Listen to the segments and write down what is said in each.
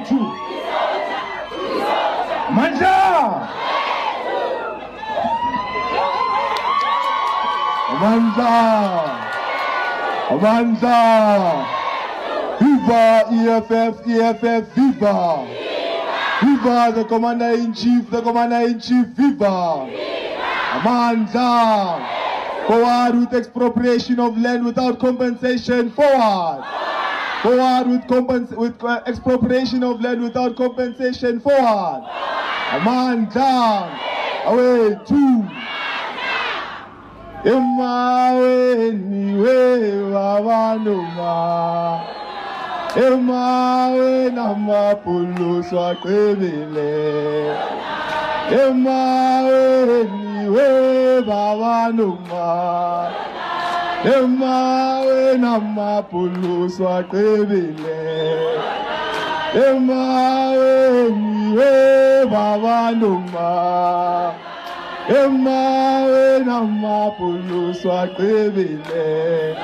away to Manja! Manja! Viva EFF, EFF, viva! Viva the Commander-in-Chief, viva! Manja! Forward with expropriation of land without compensation, forward! Forward with expropriation of land without compensation, forward! Manja! Away to Emaweni we wawanuma Emawe namapulu swakwebele Emaweni we wawanuma Emawe namapulu swakwebele Emaweni we wawanuma Emawe namapulu swakwebile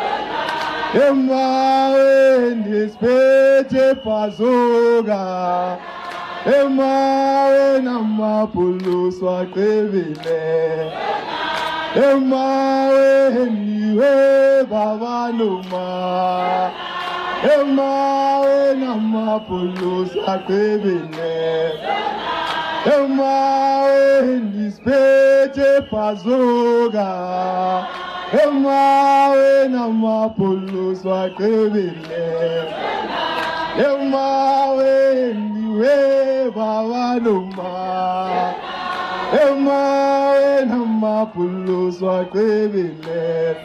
Emawe ndispete pazoga Emawe namapulu swakwebile Emawe niwe babanuma Emawe namapulu swakwebile Emawe ndispete pazoga Emawe namapulu swakwebile Emawe ndiwe babanuma Emawe namapulu swakwebile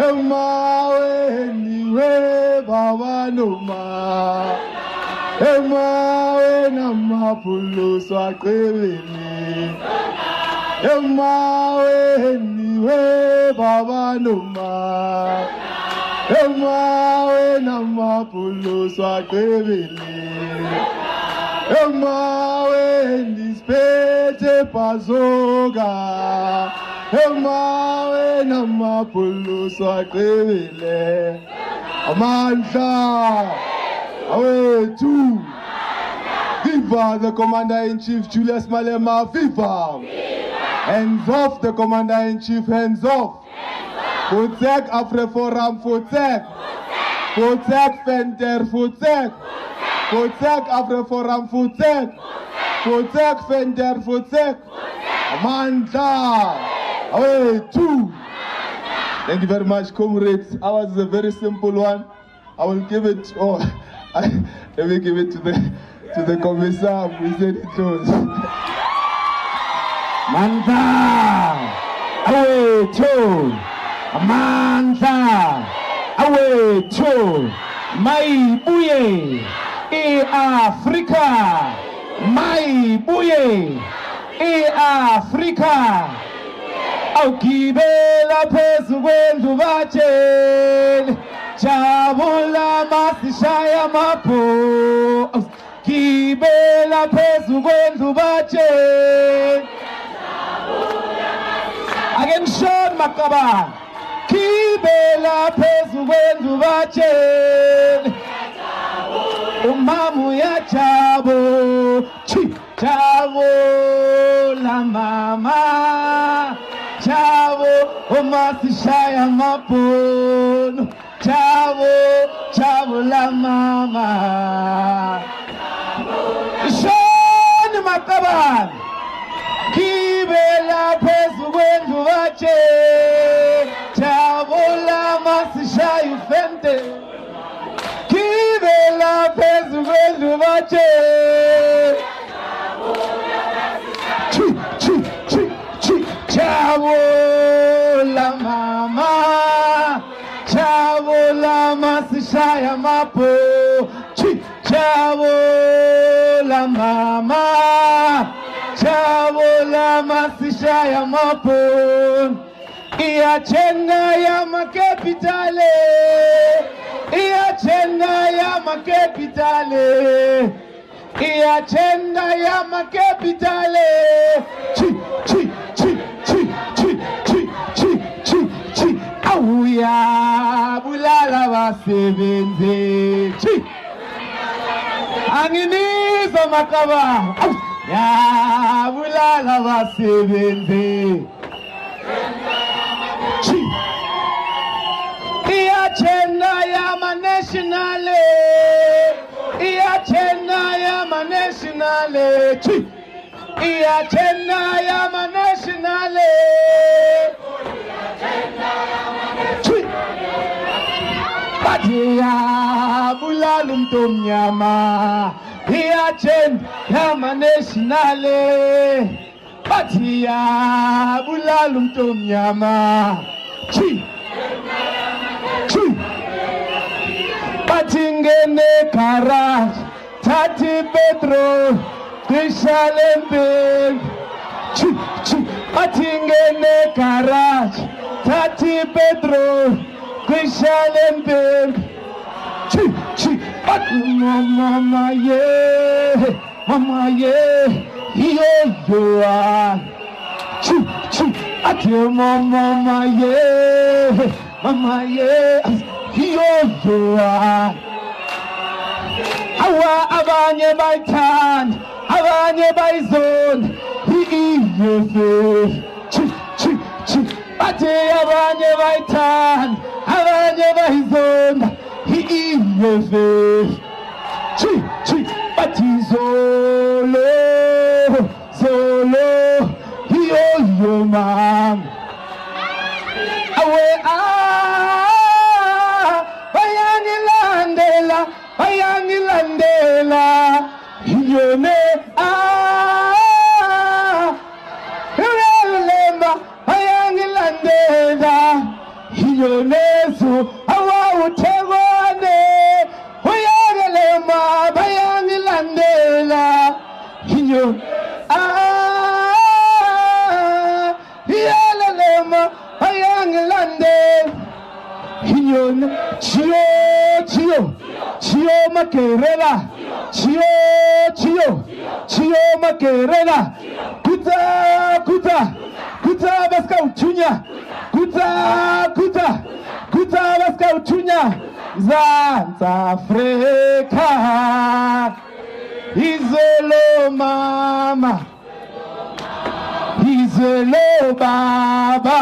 Emawe ndiwe babanuma Emawe namapulu swakwebile Emawe niwe babanuma Emawe namapulu swakwebile Emawe ndispete pazoga Emawe namapulu swakwebile Amandla away to Viva the Commander-in-Chief Julius Malema, viva! Hands off the Commander-in-Chief, hands off! Futsek Afreforum, futsek! Futsek Fender, futsek! Futsek Afreforum, futsek! Futsek Fender, futsek! Amanda! Away, two! Thank you very much, comrades. Ours is a very simple one. I will give it, let me give it to the Commissar Mbuyiseni Ndlozi. Manda, away to Manda, away to my buye, Africa, my buye, Africa. Aukibela phezu kwendlu batshele jabula masishaya mapho kibela phezu kwendlu batshele again Sean Makaba kibela phezu kwendlu batshele umamu ya jabo chi jabo la mama Chavo, umasishaya mapuno. Chavo, chavo la mama. Shoni Makaban. Kibela phezu kwendlu batshele. Chavo la masishaya ufente. Kibela phezu kwendlu batshele. Chavo la mama, chavo la masishaya mapo, chavo la mama, chavo la masishaya mapo, iachenda ya makapitale, iachenda ya makapitale, iachenda ya makapitale, Auya bulala basebenzi Anginiza makaba. Ya bulala basebenzi. Iachenda ya nationale. Iachenda ya nationale. Iachenda ya nationale. Batia bulala mnyama. Iachenda ya nationale. Batia bulala mnyama. Batingene Karaj, Tati Pedro, Tishalembe. Batingene Karaj, Tati Pedro, Tishalembe. Mama ye, yo are. Mama ye. Yozoa Awa abanye baitan abanye baizon Yozo Ate abanye baitan abanye baizon Yozo Ati Solo Yo man Awe Bayangilandela, Yone, Lemba, Bayangilandela, Yonesu, Awa Utewane, Bayangilemba, Bayangilandela, Yon, Yalalema, Bayangilandela, Yon, Chio Makerela, Chio Makerela, Kuta Baska Uchunya, Kuta Baska Uchunya, Zanta Africa, Izolo Mama, Izolo Baba,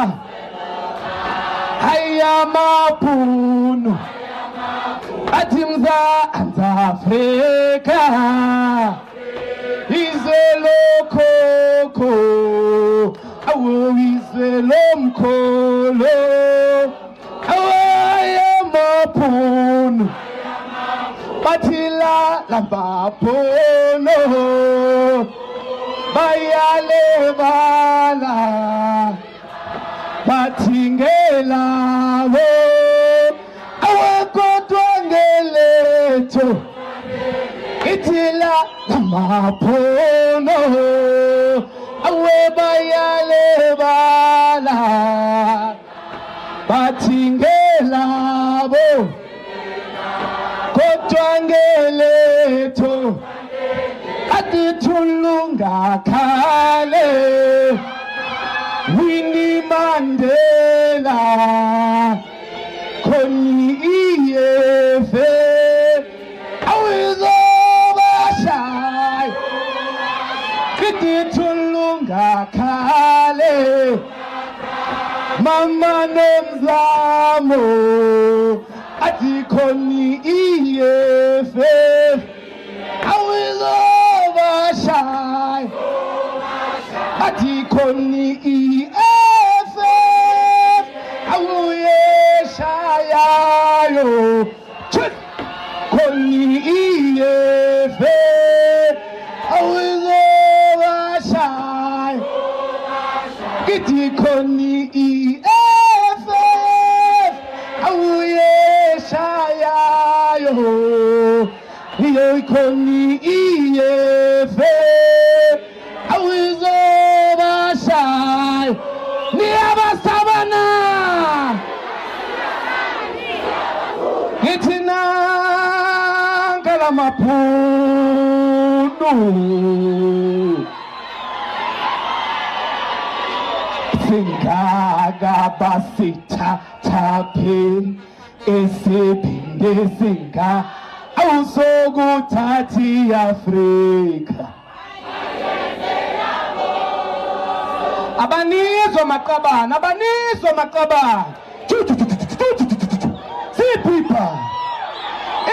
Ayama Puno. Atimza Anti-Africa Izelo Koko Awo Izelo Mkolo Awa Pun Batila Lambapono Bayale Bala Batingela Itila Mapono Awe Bayale Bala Batingela Bo Kotwangele To Atitulunga Kale Winnie Mandela Koni Iyefe Tulunga Kale Mama Nemzamo Atikoni Iyefe I will overshine Atikoni Iyefe I will Yeshayayo Koni Iyefe I will Iti koni EFF Auye Shaya yo Iyo koni EFF Awizo Bashai Niaba Sabana Itina Kalamapu Singaga basita tape esebinde singa awusokuthathi Afrika abanizwa maqabana siphipha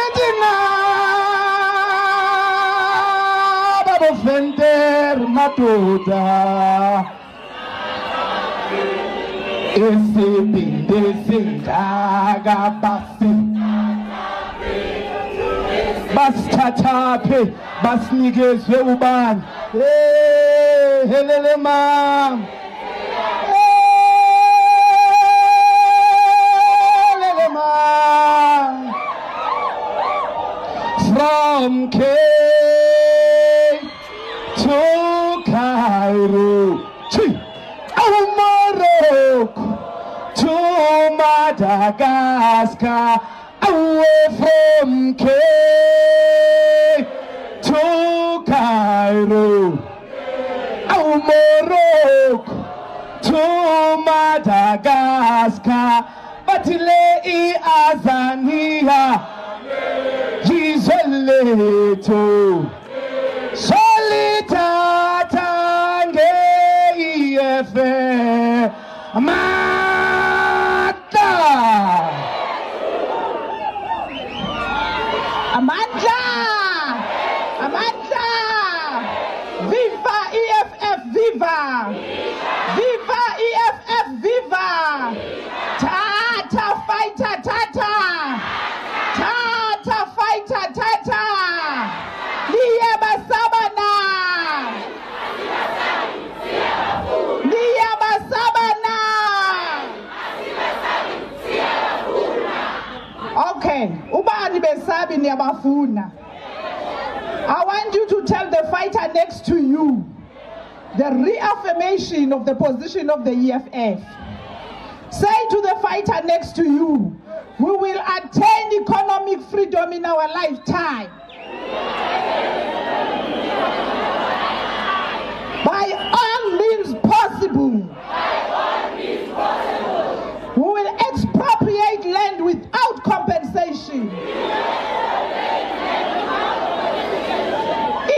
etina babo venter madoda esibinde singaka basithathaphe basinikezwe ubani helele mama helele mama from Cape to Cairo Morocco to Madagascar away from Cape to Cairo Morocco to Madagascar batile iazania jizoleto solitata ngeyefe amata viva EFF viva viva EFF viva tata fighter tata fighter tata liyabasabana okay ubani besabi niyabafuna. I want you to tell the fighter next to you the reaffirmation of the position of the EFF. Say to the fighter next to you, we will attain economic freedom in our lifetime. By all means possible. We will expropriate land without compensation.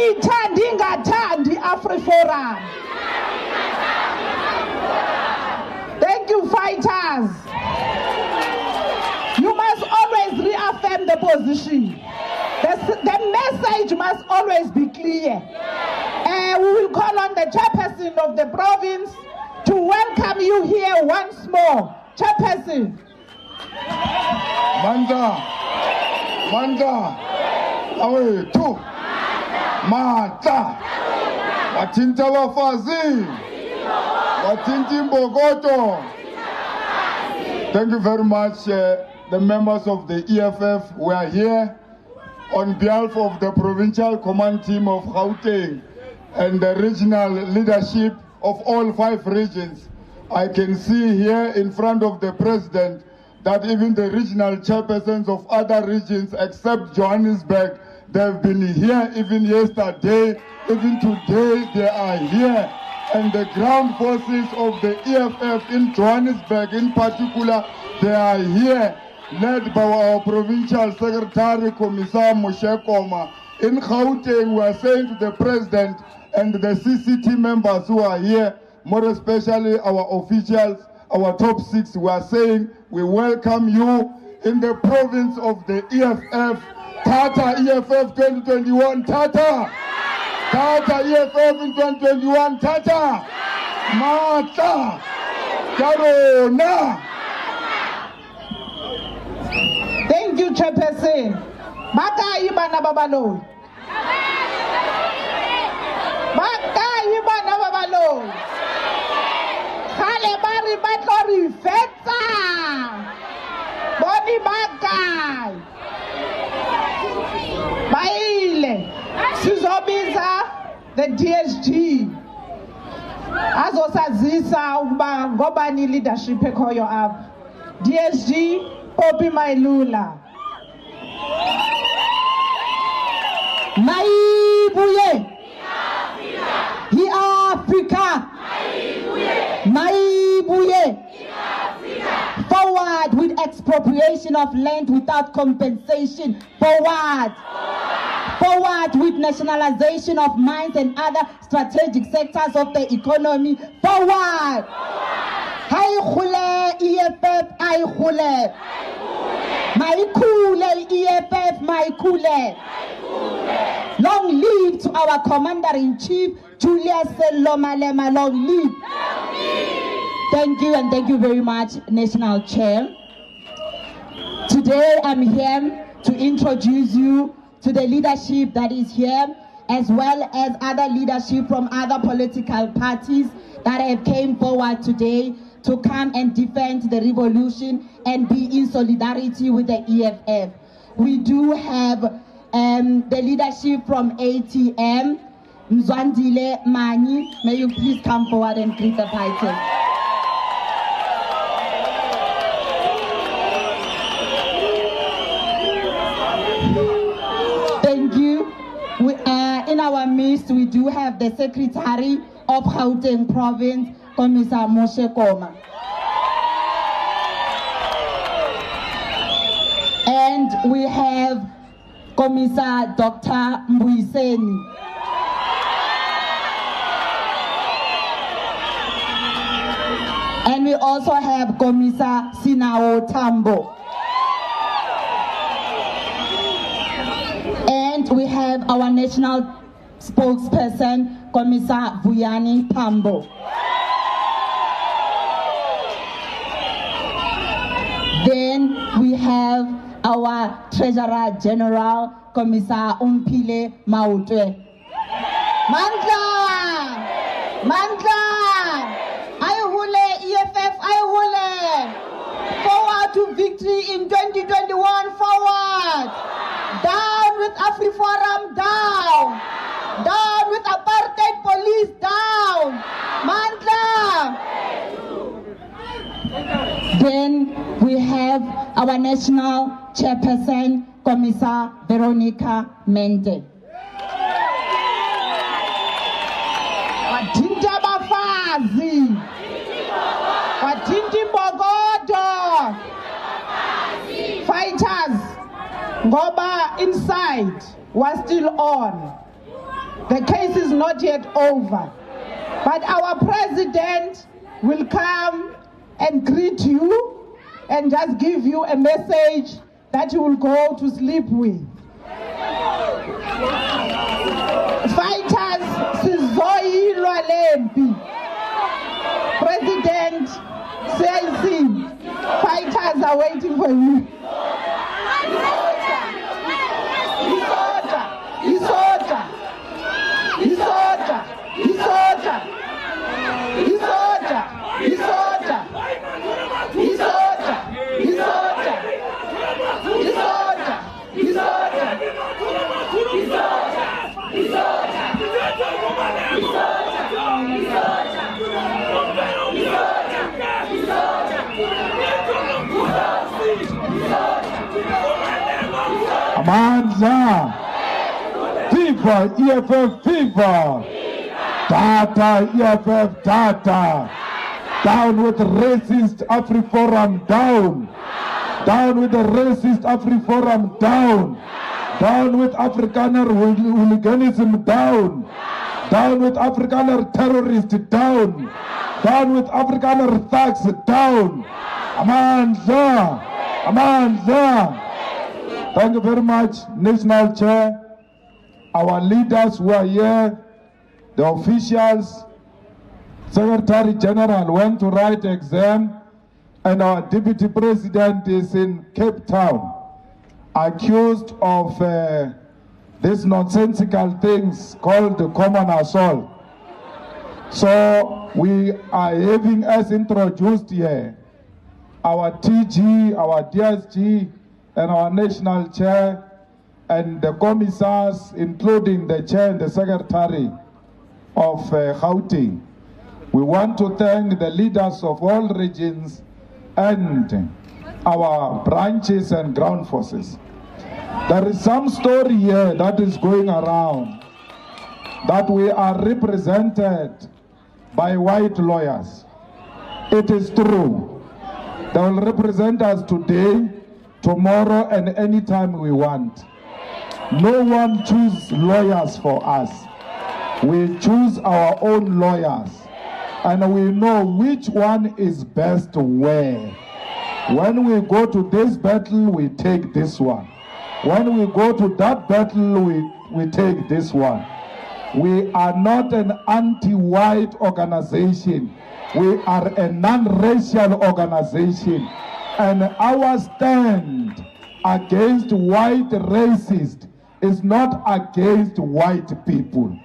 Itandingatandi AfriForum. Thank you, fighters. You must always reaffirm the position. The message must always be clear. We will call on the chairperson of the province to welcome you here once more. Chairperson. Manda, awe tu, mata, watinta wafazi, watinti mbogoto. Thank you very much, the members of the EFF. We are here on behalf of the provincial command team of Gauteng and the regional leadership of all 5 regions. I can see here in front of the president that even the regional chairpersons of other regions except Johannesburg, they've been here even yesterday, even today they are here. And the ground forces of the EFF in Johannesburg in particular, they are here, led by our provincial secretary, Commissar Mbuyiseni. In Gauteng, we are saying to the president and the CCT members who are here, more especially our officials, our top 6, we are saying we welcome you in the province of the EFF. Tata EFF 2021, Tata! Tata EFF in 2021, Tata! Mata! Karona! Thank you, Chairperson. Maka ibana babalo. Maka ibana babalo. Kale bari batlori feta. Boni maka. Baile. Sizobiza the DSG. Azosazisa ukuba ngobani leadership ekhoyo apha. DSG Poppy Mailula. Maibuye. Africa. Maibuye. Forward. Forward with expropriation of land without compensation. Forward. Forward with nationalization of mines and other strategic sectors of the economy. Forward. Hai khule EFF, ai khule. Mai khule EFF, mai khule. Long live to our Commander-in-Chief, Julius Malema. Long live. Thank you, and thank you very much, National Chair. Today I'm here to introduce you to the leadership that is here, as well as other leadership from other political parties that have came forward today to come and defend the revolution and be in solidarity with the EFF. We do have the leadership from ATM, Mzwandile Mani. May you please come forward and greet the party. Thank you. In our midst, we do have the Secretary of Gauteng Province, Commissar Mbuyiseni. And we have Commissar Dr. Mbuyiseni. And we also have Commissar Sinao Tambo. And we have our national spokesperson, Commissar Vuyani Tambo. Then we have our Treasurer General, Commissar Umpile Mautwe. Mandla! Mandla! Ayhule, EFF, Ayhule! Forward to victory in 2021, forward! Down with AfriForum, down! Down with apartheid police, down! Mandla! Then we have our national chairperson, Commissar Veronica Mente. Watinta bafazi, watinti bogodo, fighters, ngoba inside was still on. The case is not yet over, but our president will come and greet you and just give you a message that you will go to sleep with. Fighters, sizoyilwa lempi. President CIC, fighters are waiting for you. Manza! Viva EFF, viva! Data, EFF, data! Down with racist AfriForum, down! Down with the racist AfriForum, down! Down with Afrikaner hooliganism, down! Down with Afrikaner terrorists, down! Down with Afrikaner thugs, down! Amanza! Amanza! Thank you very much, National Chair, our leaders who are here, the officials, Secretary General went to write exam, and our Deputy President is in Cape Town, accused of these nonsensical things called the common assault. So we are having us introduced here, our TG, our DSG, and our National Chair, and the Commissars, including the Chair and the Secretary of Gauteng. We want to thank the leaders of all regions and our branches and ground forces. There is some story here that is going around that we are represented by white lawyers. It is true. They will represent us today, tomorrow, and anytime we want. No one chooses lawyers for us. We choose our own lawyers, and we know which one is best where. When we go to this battle, we take this one. When we go to that battle, we take this one. We are not an anti-white organization. We are a non-racial organization. And our stand against white racists is not against white people.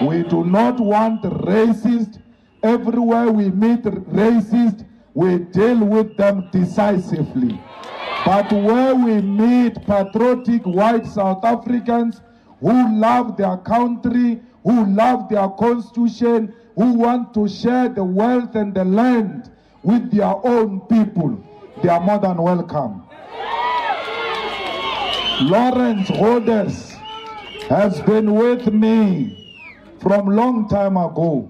We do not want racists. Everywhere we meet racists, we deal with them decisively. But where we meet patriotic white South Africans who love their country, who love their constitution, who want to share the wealth and the land with their own people, they are more than welcome. Lawrence Holders has been with me from a long time ago.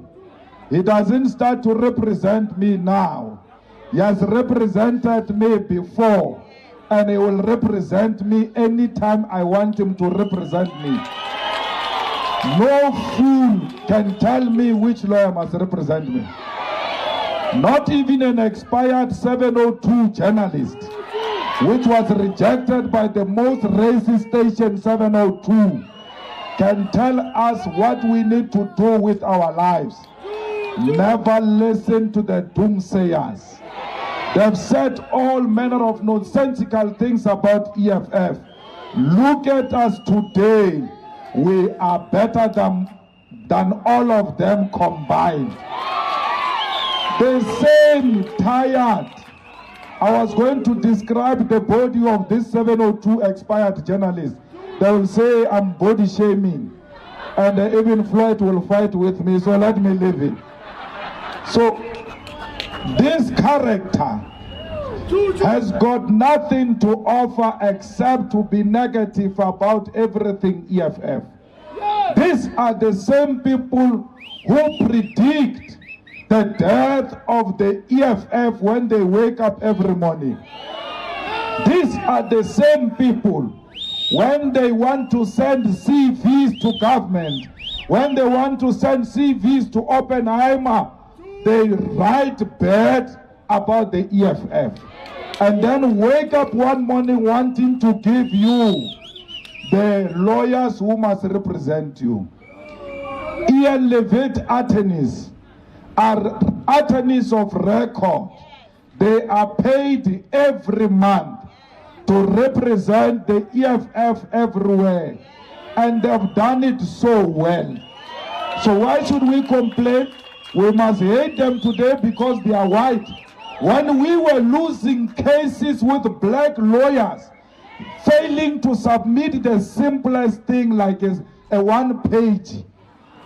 He doesn't start to represent me now. He has represented me before, and he will represent me anytime I want him to represent me. No fool can tell me which lawyer must represent me. Not even an expired 702 journalist, which was rejected by the most racist station 702, can tell us what we need to do with our lives. Never listen to the doomsayers. They've said all manner of nonsensical things about EFF. Look at us today. We are better than all of them combined. They seem tired. I was going to describe the body of this 702 expired journalist. They will say I'm body shaming. And even Floyd will fight with me, so let me leave it. So, this character has got nothing to offer except to be negative about everything EFF. These are the same people who predict the death of the EFF when they wake up every morning. These are the same people when they want to send CVs to government, when they want to send CVs to Oppenheimer, they write bad about the EFF. And then wake up one morning wanting to give you the lawyers who must represent you. Ian Levitt attorneys are attorneys of record. They are paid every month to represent the EFF everywhere. And they've done it so well. So why should we complain? We must hate them today because they are white. When we were losing cases with black lawyers, failing to submit the simplest thing like a one page,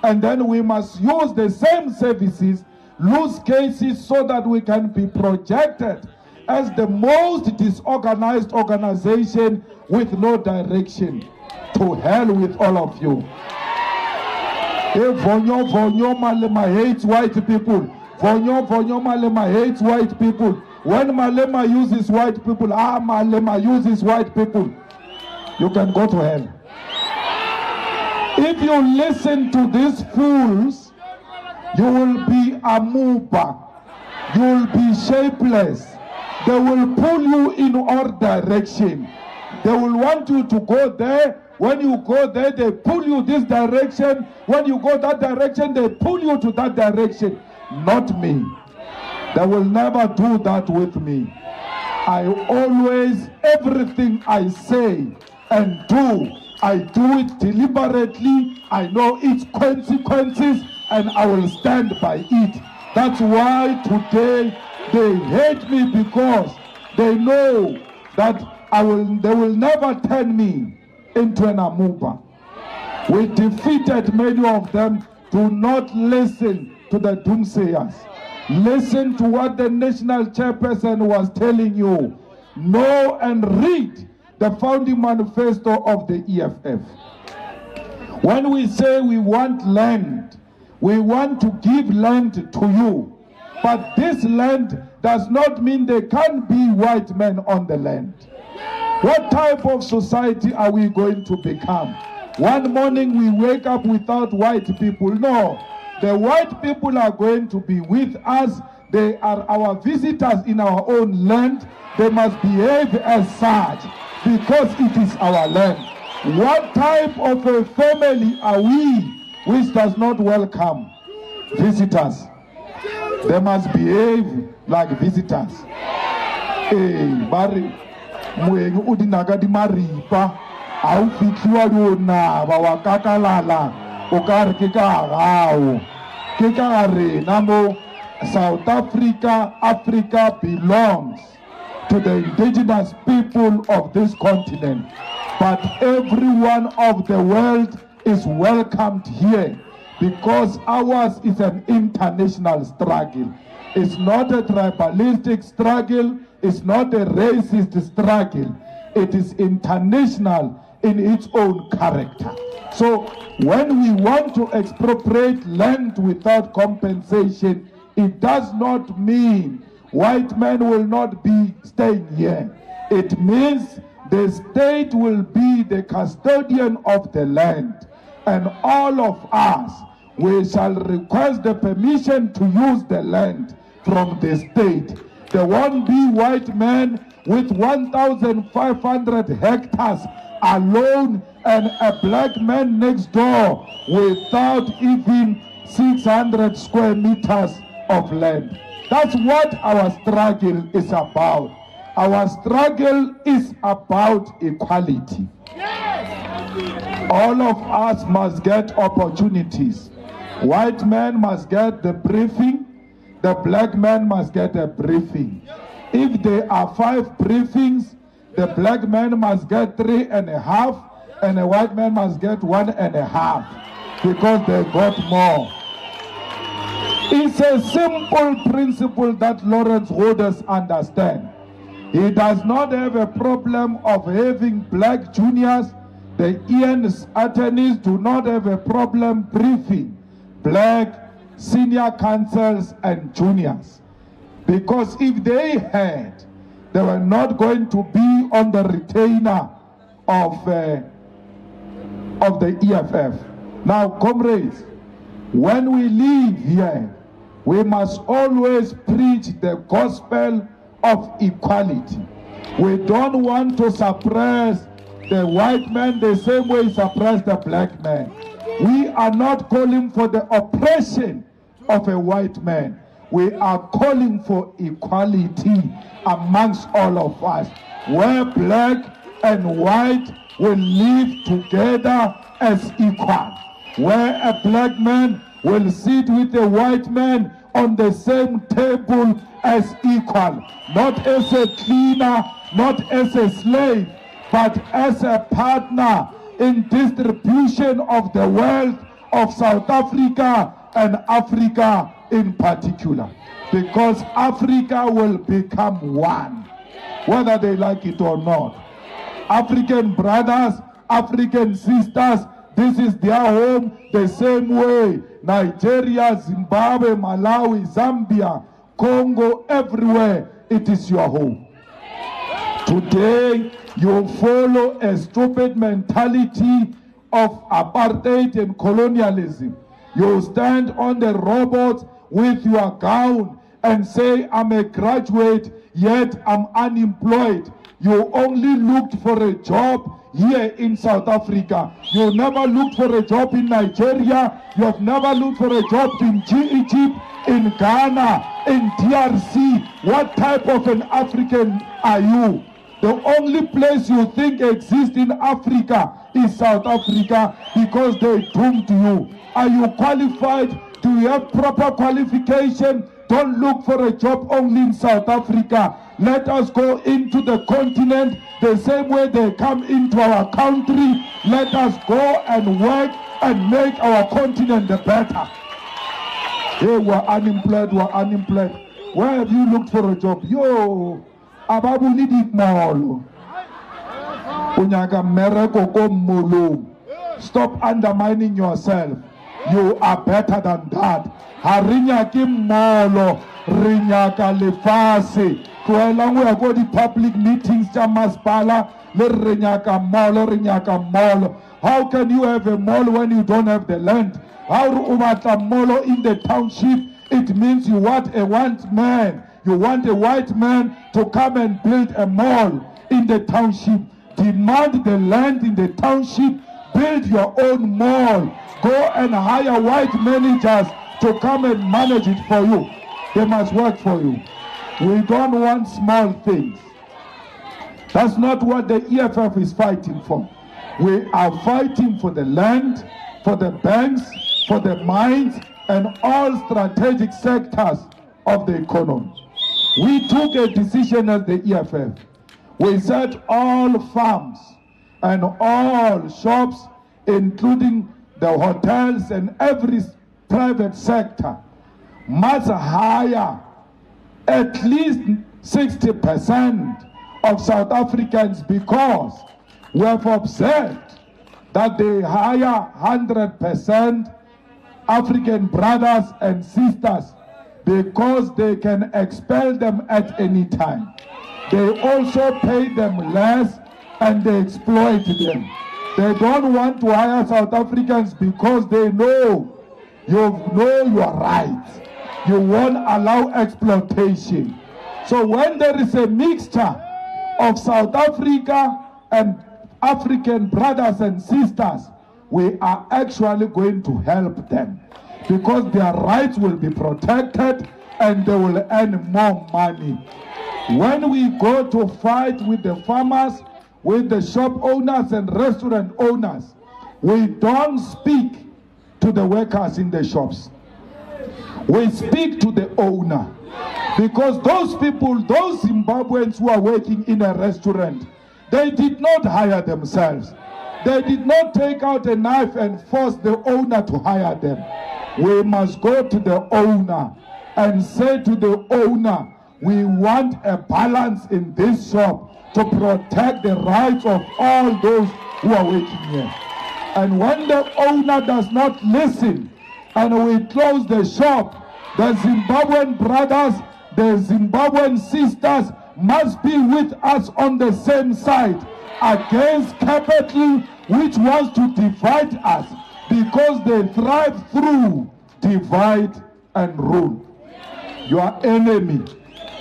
and then we must use the same services, lose cases so that we can be projected as the most disorganized organization with no direction. To hell with all of you. If Vonyo Malema hates white people, Vonyo Malema hates white people. When Malema uses white people, Malema uses white people. You can go to hell. If you listen to these fools, you will be amoeba. You will be shapeless. They will pull you in all direction. They will want you to go there. When you go there, they pull you this direction. When you go that direction, they pull you to that direction. Not me. They will never do that with me. I always, everything I say and do, I do it deliberately. I know its consequences and I will stand by it. That's why today they hate me, because they know that they will never turn me into an amoeba. We defeated many of them. Do not listen to the doomsayers. Listen to what the national chairperson was telling you. Know and read the founding manifesto of the EFF. When we say we want land, we want to give land to you. But this land does not mean there can't be white men on the land. What type of society are we going to become? One morning we wake up without white people. No, the white people are going to be with us. They are our visitors in our own land. They must behave as such because it is our land. What type of a family are we which does not welcome visitors? They must behave like visitors. Bari mwenye udinaga di maripa au fitliwa lona bawakakalala okare kikagao kikare namo. South Africa belongs to the indigenous people of this continent, but everyone of the world is welcomed here because ours is an international struggle. It's not a tribalistic struggle, it's not a racist struggle. It is international in its own character. So when we want to expropriate land without compensation, it does not mean white men will not be staying here. It means the state will be the custodian of the land, and all of us, we shall request the permission to use the land from the state. There won't be white men with 1,500 hectares alone and a black man next door without even 600 square meters of land. That's what our struggle is about. Our struggle is about equality. All of us must get opportunities. White men must get the briefing, the black man must get a briefing. If there are 5 briefings, the black man must get 3.5 and the white man must get 1.5 because they got more. It's a simple principle that Lawrence Rhodes understands. He does not have a problem of having black juniors. The Ian's attorneys do not have a problem briefing black senior counsels and juniors. Because if they had, they were not going to be on the retainer of the EFF. Now, comrades, when we live here, we must always preach the gospel of equality. We don't want to suppress the white man the same way we suppress the black man. We are not calling for the oppression of a white man. We are calling for equality amongst all of us, where black and white will live together as equal, where a black man will sit with a white man on the same table as equal, not as a cleaner, not as a slave, but as a partner in distribution of the wealth of South Africa and Africa in particular. Because Africa will become one, whether they like it or not. African brothers, African sisters, this is their home the same way Nigeria, Zimbabwe, Malawi, Zambia, Congo, everywhere, it is your home. Today, you follow a stupid mentality of apartheid and colonialism. You stand on the robots with your gown and say, I'm a graduate, yet I'm unemployed. You only looked for a job here in South Africa. You never looked for a job in Nigeria. You have never looked for a job in Egypt, in Ghana, in DRC. What type of an African are you? The only place you think exists in Africa is South Africa because they doomed you. Are you qualified? Do you have proper qualification? Don't look for a job only in South Africa. Let us go into the continent the same way they come into our country. Let us go and work and make our continent better. Hey, we're unemployed, Where have you looked for a job? Yo, ababu nidi molo. Unyaga mereko komolo. Stop undermining yourself. You are better than that. Harinya kim molo. re nyaka lefase tloelang go ya ko di-public meetings tša masepala le re nyaka mall. How can you have a mall when you don't have the land? How o batla mall in the township? It means you want a white man to come and build a mall in the township. Demand the land in the township, build your own mall. Go and hire white managers to come and manage it for you. They must work for you. We don't want small things. That's not what the EFF is fighting for. We are fighting for the land, for the banks, for the mines, and all strategic sectors of the economy. We took a decision as the EFF. We said all farms and all shops, including the hotels and every private sector, must hire at least 60% of South Africans, because we have observed that they hire 100% African brothers and sisters because they can expel them at any time. They also pay them less and they exploit them. They don't want to hire South Africans because they know your rights. You won't allow exploitation. So when there is a mixture of South Africa and African brothers and sisters, we are actually going to help them, because their rights will be protected and they will earn more money. When we go to fight with the farmers, with the shop owners and restaurant owners, we don't speak to the workers in the shops. We speak to the owner, because those people, those Zimbabweans who are working in a restaurant, they did not hire themselves. They did not take out a knife and force the owner to hire them. We must go to the owner and say to the owner, we want a balance in this shop to protect the rights of all those who are working here. And when the owner does not listen and we close the shop, the Zimbabwean brothers, the Zimbabwean sisters must be with us on the same side against capital, which wants to divide us, because they thrive through divide and rule. Your enemy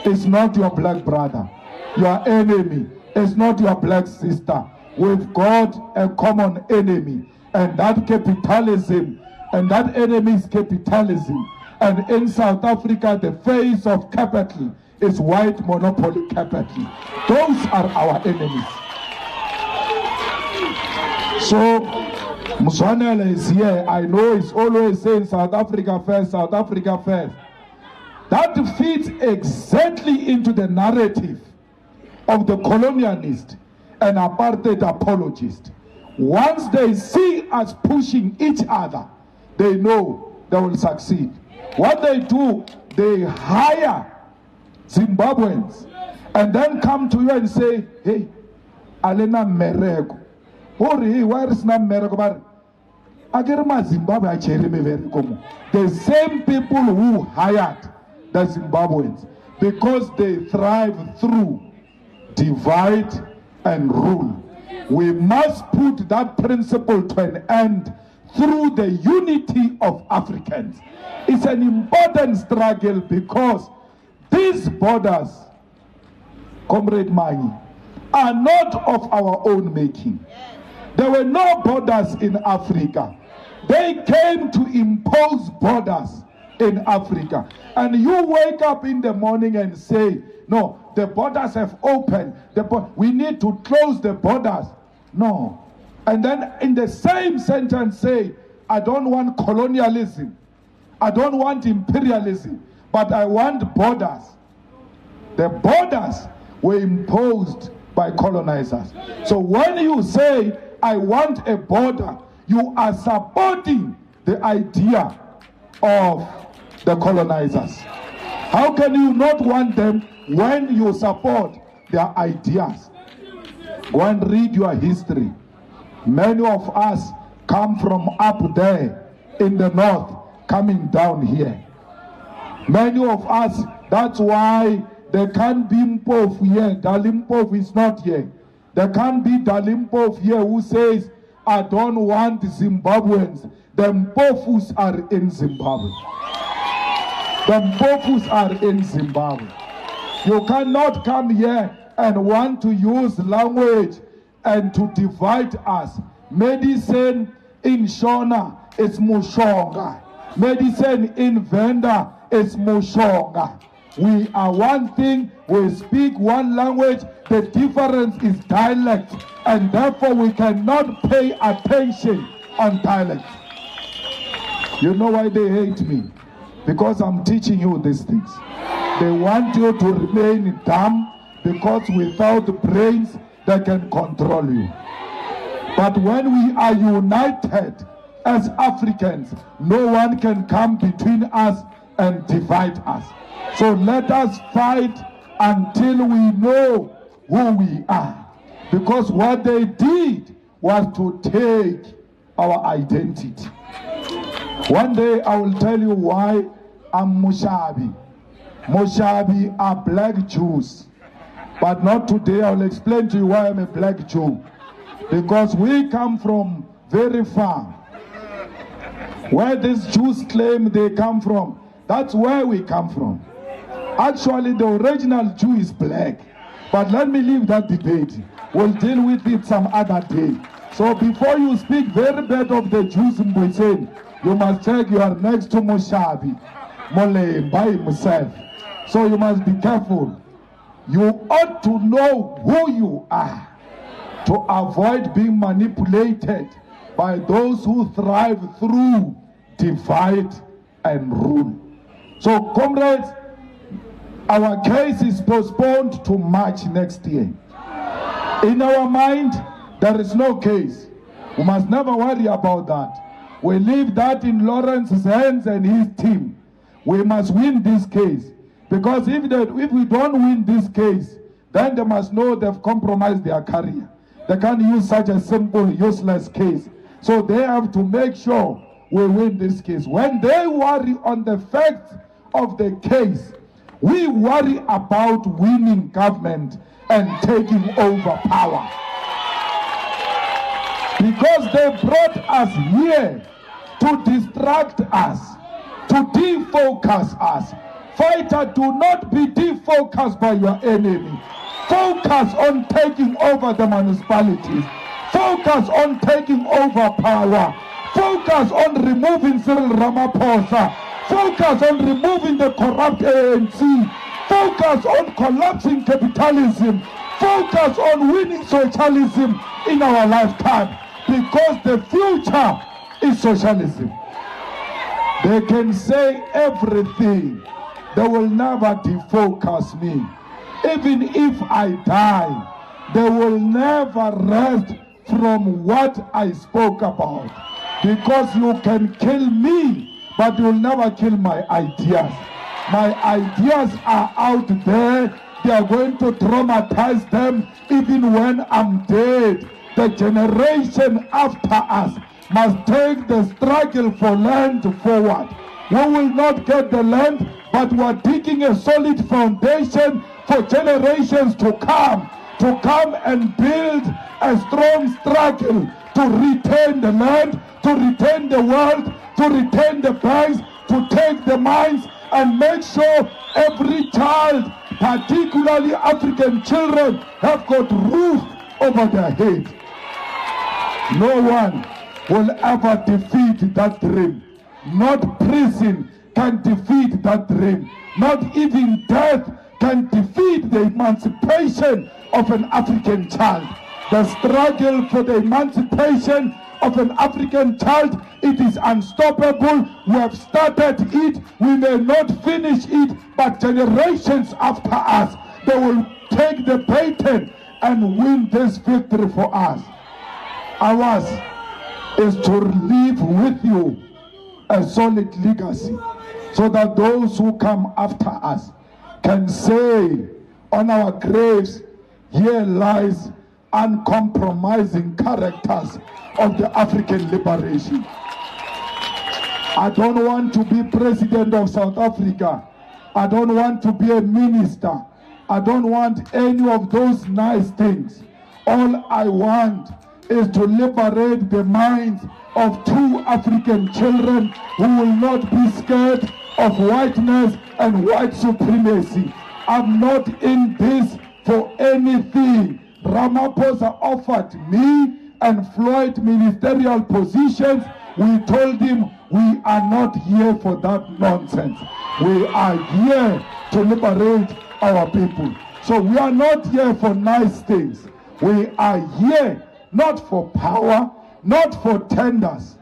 is not your black brother. Your enemy is not your black sister. We've got a common enemy, and that capitalism, and that enemy is capitalism. And in South Africa, the face of capital is white monopoly capital. Those are our enemies. So, Mswanele is here. I know he's always saying South Africa first, South Africa first. That fits exactly into the narrative of the colonialist and apartheid apologist. Once they see us pushing each other, they know they will succeed. What they do, they hire Zimbabweans and then come to you and say, hey, alena mereko. Hey, why is not mereko? The same people who hired the Zimbabweans, because they thrive through divide and rule. We must put that principle to an end through the unity of Africans. It's an important struggle, because these borders, Comrade Mangi, are not of our own making. There were no borders in Africa. They came to impose borders in Africa. And you wake up in the morning and say, no, the borders have opened. We need to close the borders. No. And then in the same sentence say, I don't want colonialism. I don't want imperialism, but I want borders. The borders were imposed by colonizers. So when you say, I want a border, you are supporting the idea of the colonizers. How can you not want them when you support their ideas? Go and read your history. Many of us come from up there in the north, coming down here. Many of us That's why there can't be Mpofu here. Dalimpofu is not here. There can't be Dalimpofu here who says, I don't want Zimbabweans. The Mpofus are in Zimbabwe. The Mpofus are in Zimbabwe. You cannot come here and want to use language and to divide us. Medicine in Shona is Mushonga. Medicine in Venda is Mushonga. We are one thing, we speak one language, the difference is dialect, and therefore we cannot pay attention on dialect. You know why they hate me? Because I'm teaching you these things. They want you to remain dumb, because without brains, they can control you. But when we are united as Africans, no one can come between us and divide us. So let us fight until we know who we are. Because what they did was to take our identity. One day I will tell you why I'm Mushabi. Mushabi are black Jews. But not today. I will explain to you why I'm a black Jew. Because we come from very far. Where these Jews claim they come from, that's where we come from. Actually, the original Jew is black. But let me leave that debate. We'll deal with it some other day. So before you speak very bad of the Jews in Mbuyiseni, you must check you are next to Mushabi, Malema by himself. So you must be careful. You ought to know who you are to avoid being manipulated by those who thrive through divide and rule. So, comrades, our case is postponed to March next year. In our mind, there is no case. We must never worry about that. We leave that in Lawrence's hands and his team. We must win this case. Because if we don't win this case, then they must know they've compromised their career. They can't use such a simple, useless case. So they have to make sure we win this case. When they worry on the facts of the case, we worry about winning government and taking over power. Because they brought us here to distract us, to defocus us. Fighter, do not be defocused by your enemy. Focus on taking over the municipalities. Focus on taking over power. Focus on removing Cyril Ramaphosa. Focus on removing the corrupt ANC. Focus on collapsing capitalism. Focus on winning socialism in our lifetime. Because the future is socialism. They can say everything. They will never defocus me. Even if I die, they will never rest from what I spoke about. Because you can kill me, but you'll never kill my ideas. My ideas are out there. They are going to traumatize them even when I'm dead. The generation after us must take the struggle for land forward. We will not get the land, but we are digging a solid foundation for generations to come and build a strong struggle to retain the land, to retain the world, to retain the banks, to take the mines, and make sure every child, particularly African children, have got roof over their head. No one will ever defeat that dream. Not prison can defeat that dream. Not even death can defeat the emancipation of an African child. The struggle for the emancipation of an African child, it is unstoppable. We have started it. We may not finish it, but generations after us, they will take the baton and win this victory for us. Ours is to leave with you a solid legacy, so that those who come after us can say on our graves, here lies uncompromising characters of the African liberation. I don't want to be president of South Africa I don't want to be a minister. I don't want any of those nice things. All I want is to liberate the minds of 2 African children who will not be scared of whiteness and white supremacy. I'm not in this for anything. Ramaphosa offered me and Floyd ministerial positions. We told him we are not here for that nonsense. We are here to liberate our people. So we are not here for nice things. We are here not for power, not for tenders,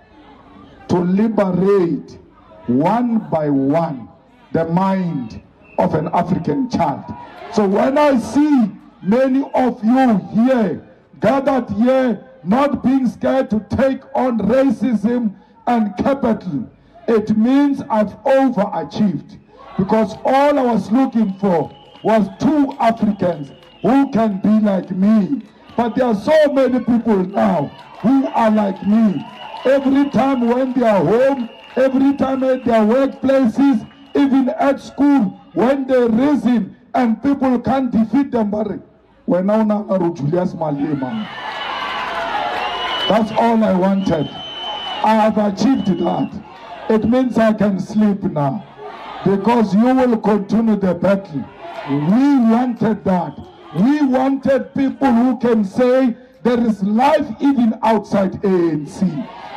to liberate one by one the mind of an African child. So when I see many of you here, gathered here, not being scared to take on racism and capital, it means I've overachieved. Because all I was looking for was 2 Africans who can be like me. But there are so many people now who are like me. Every time when they are home, every time at their workplaces, even at school, when they reason and people can't defeat them, but we're now Randurg Julius Malema. That's all I wanted. I have achieved that. It means I can sleep now, because you will continue the battle. We wanted that. We wanted people who can say there is life even outside ANC.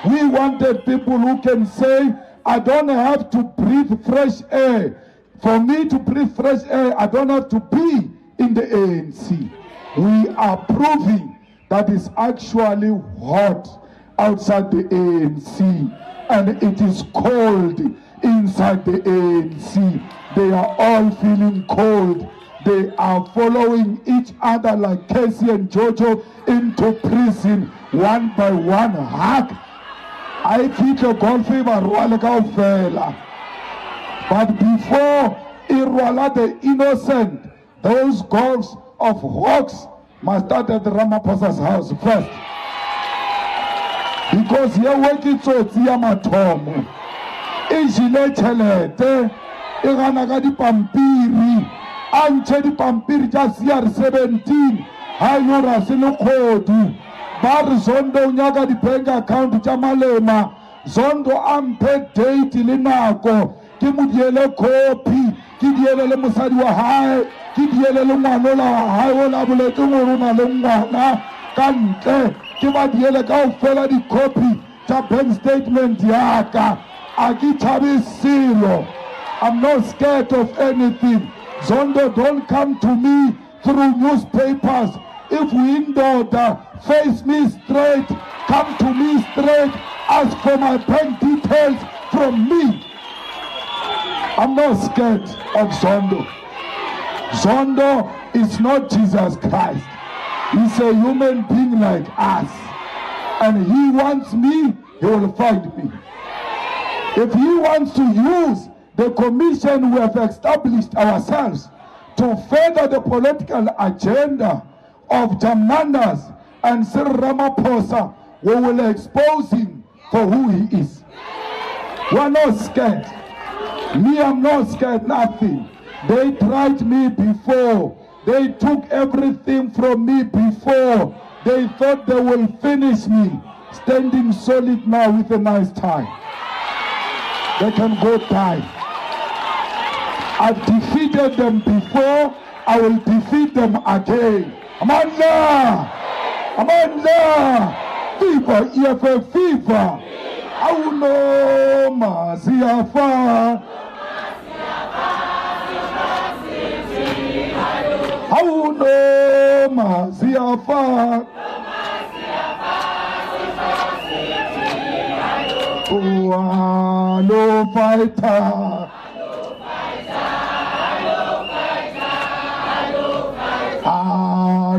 We wanted people who can say, I don't have to breathe fresh air. For me to breathe fresh air, I don't have to be in the ANC. We are proving that it's actually hot outside the ANC, and it is cold inside the ANC. They are all feeling cold. They are following each other like Casey and Jojo into prison one by one. Hack. I think a golfer fella. But before Irwala the innocent, those goals of hawks must start at the Ramaphosa's house first. Because here working so Mathomo. Ijile chelete, iganaga di pampiri, anche di pampiri ja CR17, hayo rasilo kodu, bar zondo nyaga di penga account ja Malema, zondo ampe date linako, ki mudiele kopi, ki diele le musadi wa hai, ki diele le ngwanola wa hai, wala bule tunguruna le ngwana, kante, ki ba diele ka ufela di kopi, ja bank statement yaka, Agitabi Silo. I'm not scared of anything. Zondo, don't come to me through newspapers. If we in order, face me straight, come to me straight, ask for my bank details from me. I'm not scared of Zondo. Zondo is not Jesus Christ. He's a human being like us. And he wants me, he will find me. If he wants to use the commission we have established ourselves to further the political agenda of Jamandas and Cyril Ramaphosa, we will expose him for who he is. We are not scared. Me, I'm not scared, nothing. They tried me before. They took everything from me before. They thought they will finish me. Standing solid now with a nice tie. They can go die. I've defeated them before, I will defeat them again. Amanda! Amanda! Viva EFF, viva! Auno Maziafa! Auno Maziafa! Hello fighter,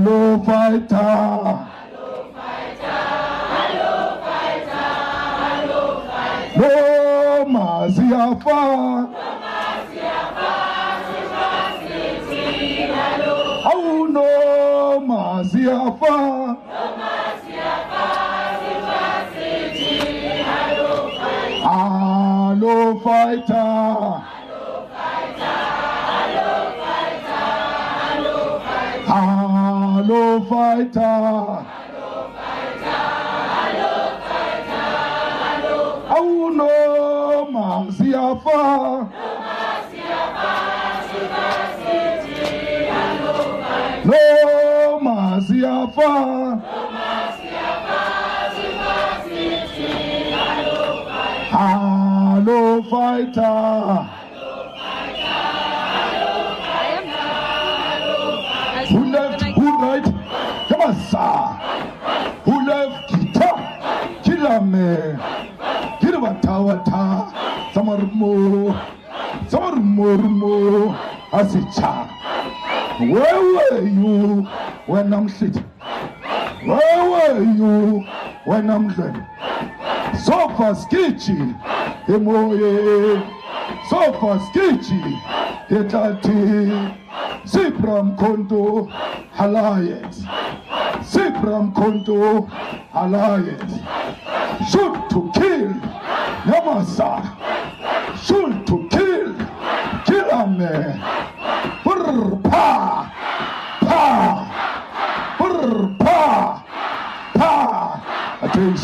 hello fighter, no Maziafa, oh no Maziafa. Hello fighter, Hello fighter. Oh no, Masiafa. No, Masiafa. Hello fighter. Who left? Who right? Come on, sir. Who left? Guitar. Kill me. Kill me. Tawata. Samarmo. Samarmo. Asicha. Where were you when I'm sitting? Where were you when I'm ready? Sofa sketchy. Emoye. Sofa sketchy. Etati. Sipram Konto Alliance. Sipram Konto Alliance. Shoot to kill. Yamasa. Shoot to kill. Kill a man. Pa. Pa. Pa. Pa. Attention.